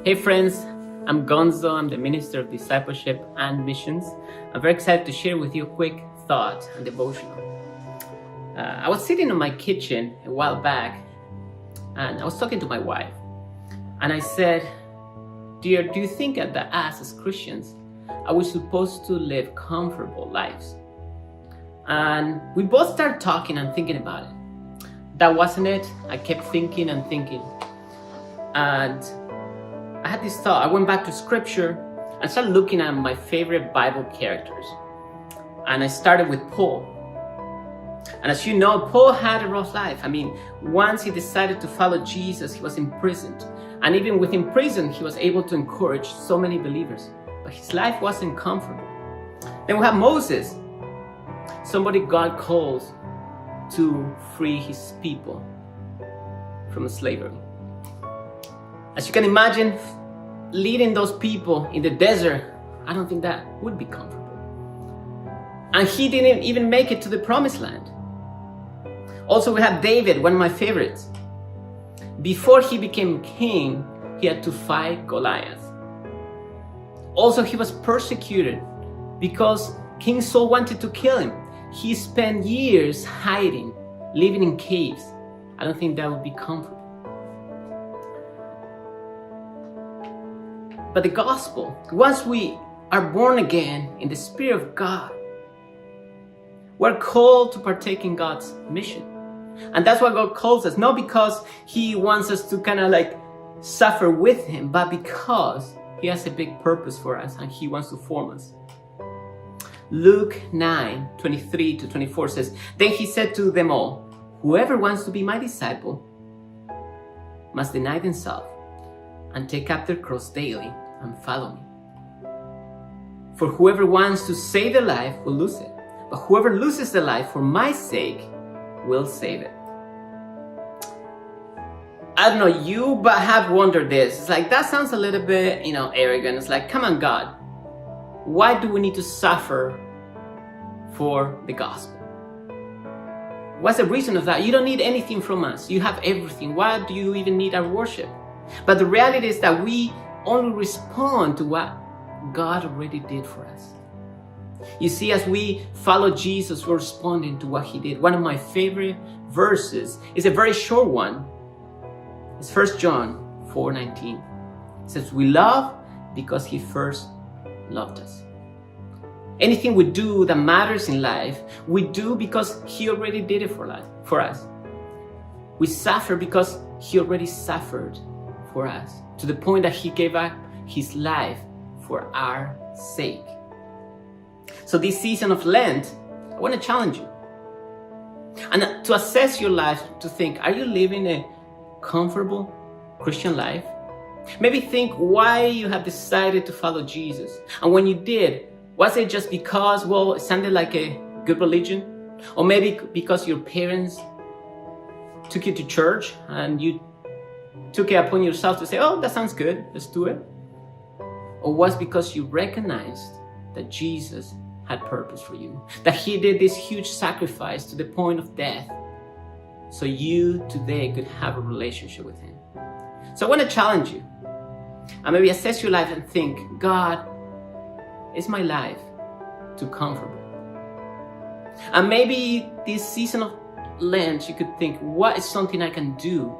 Hey friends, I'm Gonzo. I'm the Minister of Discipleship and Missions. I'm very excited to share with you a quick thought and devotional. I was sitting in my kitchen a while back and I was talking to my wife and I said, "Dear, do you think that us as Christians are we supposed to live comfortable lives?" And we both started talking and thinking about it. That wasn't it. I kept thinking and thinking. And I had this thought. I went back to scripture and started looking at my favorite Bible characters. And I started with Paul. And as you know, Paul had a rough life. I mean, once he decided to follow Jesus, he was imprisoned. And even within prison, he was able to encourage so many believers. But his life wasn't comfortable. Then we have Moses, somebody God calls to free his people from slavery. As you can imagine, leading those people in the desert, I don't think that would be comfortable. And he didn't even make it to the promised land. Also, we have David, one of my favorites. Before he became king, he had to fight Goliath. Also, he was persecuted because King Saul wanted to kill him. He spent years hiding, living in caves. I don't think that would be comfortable. But the gospel, once we are born again in the Spirit of God, we're called to partake in God's mission. And that's why God calls us, not because He wants us to kind of like suffer with Him, but because He has a big purpose for us and He wants to form us. Luke 9:23-24 says, "Then He said to them all, 'Whoever wants to be my disciple must deny themselves and take up their cross daily and follow me. For whoever wants to save their life will lose it, but whoever loses their life for my sake will save it.'" I don't know you, but I have wondered this. It's like, that sounds a little bit, arrogant. It's like, come on, God. Why do we need to suffer for the gospel? What's the reason of that? You don't need anything from us. You have everything. Why do you even need our worship? But the reality is that we only respond to what God already did for us. You see, as we follow Jesus, we're responding to what He did. One of my favorite verses is a very short one. It's 1 John 4:19. It says, "We love because He first loved us." Anything we do that matters in life, we do because He already did it for us. We suffer because He already suffered for us, to the point that He gave up His life for our sake. So this season of Lent, I want to challenge you. And to assess your life, to think, are you living a comfortable Christian life? Maybe think why you have decided to follow Jesus. And when you did, was it just because, it sounded like a good religion? Or maybe because your parents took you to church and you took it upon yourself to say, "Oh, that sounds good, let's do it"? Or was because you recognized that Jesus had purpose for you, that He did this huge sacrifice to the point of death so you today could have a relationship with Him? So I want to challenge you and maybe assess your life and think, God, is my life too comfortable? And maybe this season of Lent, you could think, what is something I can do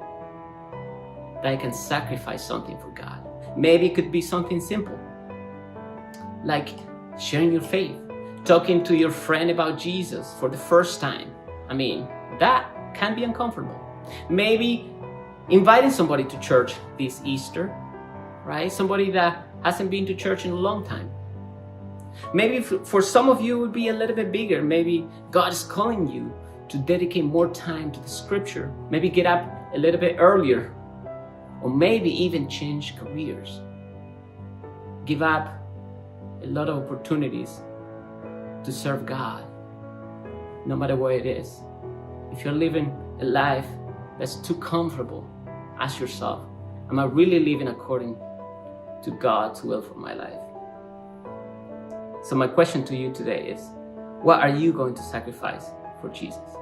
that I can sacrifice something for God? Maybe it could be something simple, like sharing your faith, talking to your friend about Jesus for the first time. I mean, that can be uncomfortable. Maybe inviting somebody to church this Easter, right? Somebody that hasn't been to church in a long time. Maybe for some of you it would be a little bit bigger. Maybe God is calling you to dedicate more time to the scripture. Maybe get up a little bit earlier. Or maybe even change careers. Give up a lot of opportunities to serve God, no matter what it is. If you're living a life that's too comfortable, ask yourself, am I really living according to God's will for my life? So my question to you today is, what are you going to sacrifice for Jesus?